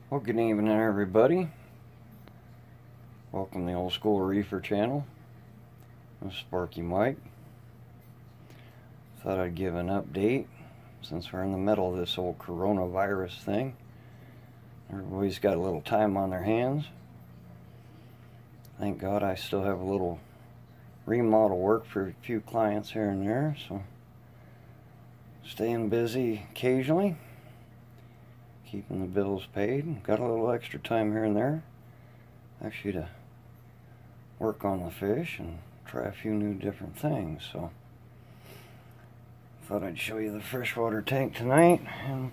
Well, good evening, everybody. Welcome to the Ol'skool Reefer channel. I'm Sparky Mike. Thought I'd give an update since we're in the middle of this whole coronavirus thing. Everybody's got a little time on their hands. Thank God I still have a little remodel work for a few clients here and there, so staying busy occasionally. Keeping the bills paid. Got a little extra time here and there, actually, to work on the fish and try a few new different things. So thought I'd show you the freshwater tank tonight and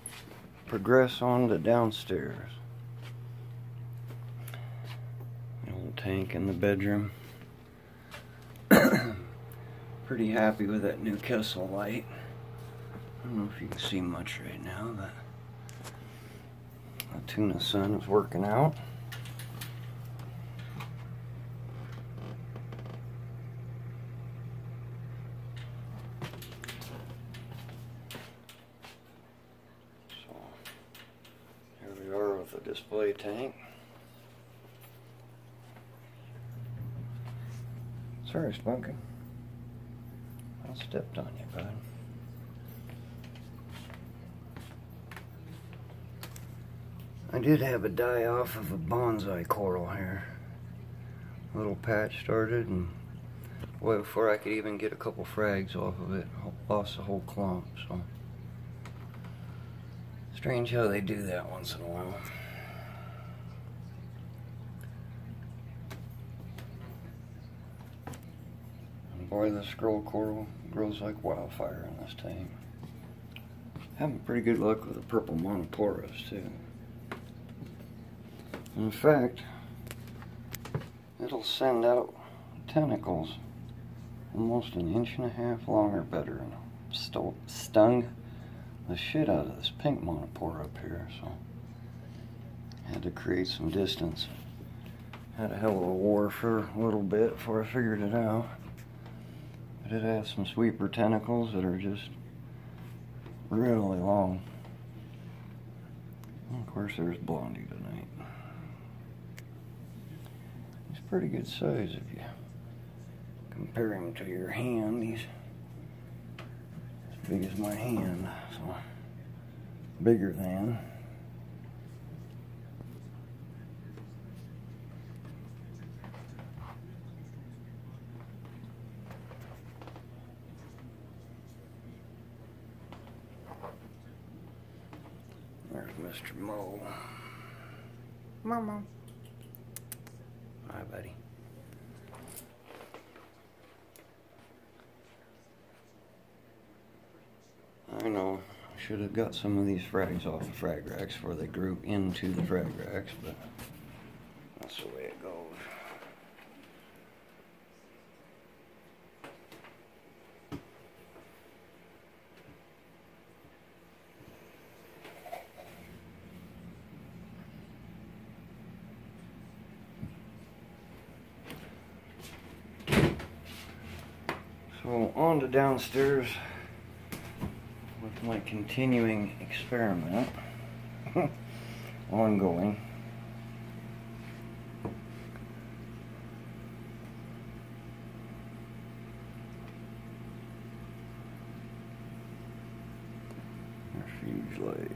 progress on to downstairs. The old tank in the bedroom. Pretty happy with that new Kessel light. I don't know if you can see much right now, but the tuna sun is working out. So here we are with the display tank. Sorry, Spunky. I stepped on you, bud. I did have a die off of a bonsai coral here. A little patch started, and boy, before I could even get a couple frags off of it, I lost the whole clump. So strange how they do that once in a while. And boy, the scroll coral grows like wildfire in this tank. Having pretty good luck with the purple monoporas too. In fact, it'll send out tentacles almost an inch and a half long or better, and stung the shit out of this pink monopora up here, so I had to create some distance. Had a hell of a war for a little bit before I figured it out. But it has some sweeper tentacles that are just really long. And of course, there's Blondie tonight. Pretty good size if you compare him to your hand. He's as big as my hand, so bigger than. There's Mr. Mo. Mama. Hi, buddy. I know, I should have got some of these frags off the frag racks before they grew into the frag racks, but that's the way it goes. So on to downstairs with my continuing experiment, ongoing. Refuge light.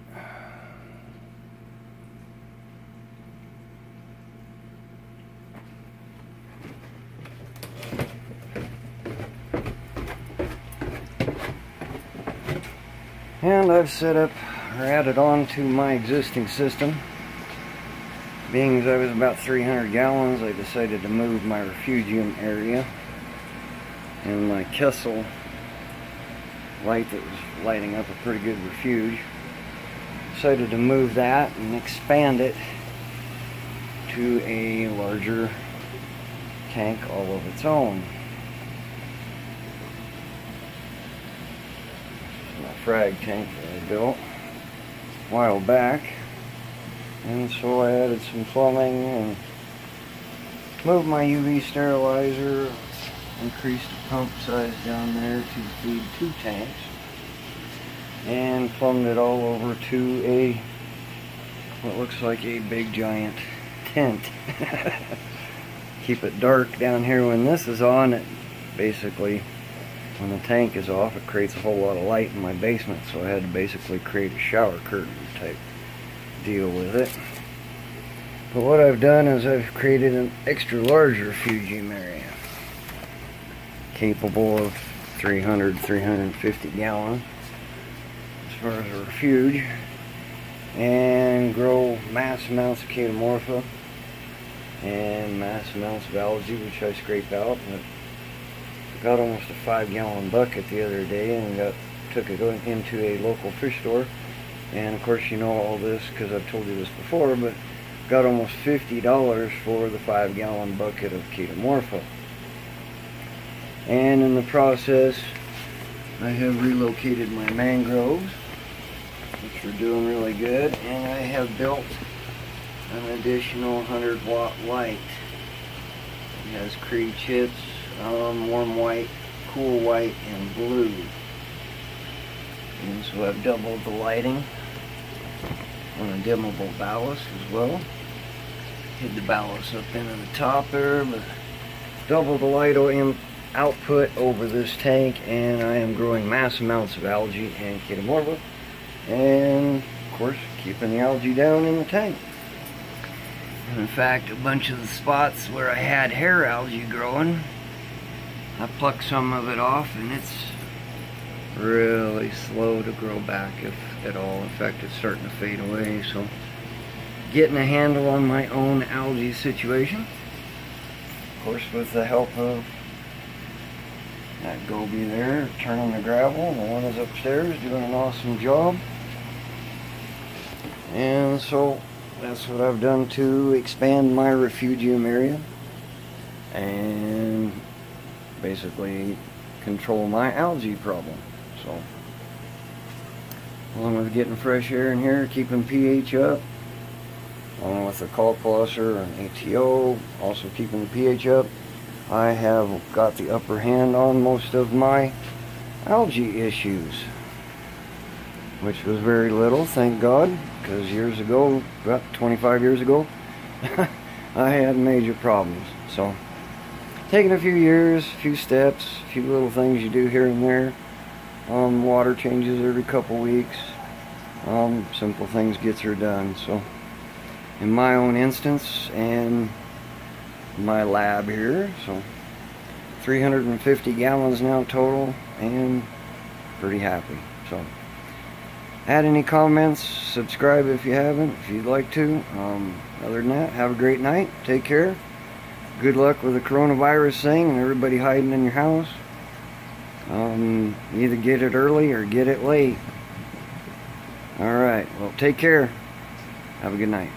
And I've set up or added on to my existing system. Being as I was about 300 gallons, I decided to move my refugium area. And my Kessel light that was lighting up a pretty good refuge, decided to move that and expand it to a larger tank all of its own. Frag tank that I built a while back, and so I added some plumbing and moved my UV sterilizer, increased the pump size down there to feed 2 tanks, and plumbed it all over to a what looks like a big giant tent. Keep it dark down here when this is on. It basically, when the tank is off, it creates a whole lot of light in my basement, so I had to basically create a shower curtain type deal with it. But what I've done is I've created an extra large refugium area, capable of 350 gallons as far as a refuge, and grow mass amounts of Chaetomorpha and mass amounts of algae, which I scrape out. But got almost a 5-gallon bucket the other day and took it into a local fish store. And of course, you know all this because I've told you this before, but got almost $50 for the 5-gallon bucket of Chaetomorpha. And in the process, I have relocated my mangroves, which are doing really good, and I have built an additional 100-watt light. It has Cree chits, warm white, cool white, and blue. And so I've doubled the lighting on a dimmable ballast as well. Hid the ballast up into the top there, but double the light output over this tank, and I am growing mass amounts of algae and Chaetomorpha, and of course keeping the algae down in the tank. And in fact, a bunch of the spots where I had hair algae growing, I plucked some of it off, and it's really slow to grow back, if at all. In fact, it's starting to fade away. So getting a handle on my own algae situation, of course with the help of that goby there turning the gravel. The one is upstairs doing an awesome job. And so that's what I've done to expand my refugium area and basically control my algae problem. So along with getting fresh air in here, keeping pH up, along with the coloclosser and ATO, also keeping the pH up, I have got the upper hand on most of my algae issues, which was very little, thank God, because years ago, about 25 years ago, I had major problems. So taking a few years, a few steps, a few little things you do here and there. Water changes every couple weeks. Simple things gets her done. So in my own instance and my lab here, so 350 gallons now total, and pretty happy. So add any comments, subscribe if you haven't, if you'd like to. Other than that, have a great night, take care, good luck with the coronavirus thing and everybody hiding in your house. Either get it early or get it late. Alright, well, take care, have a good night.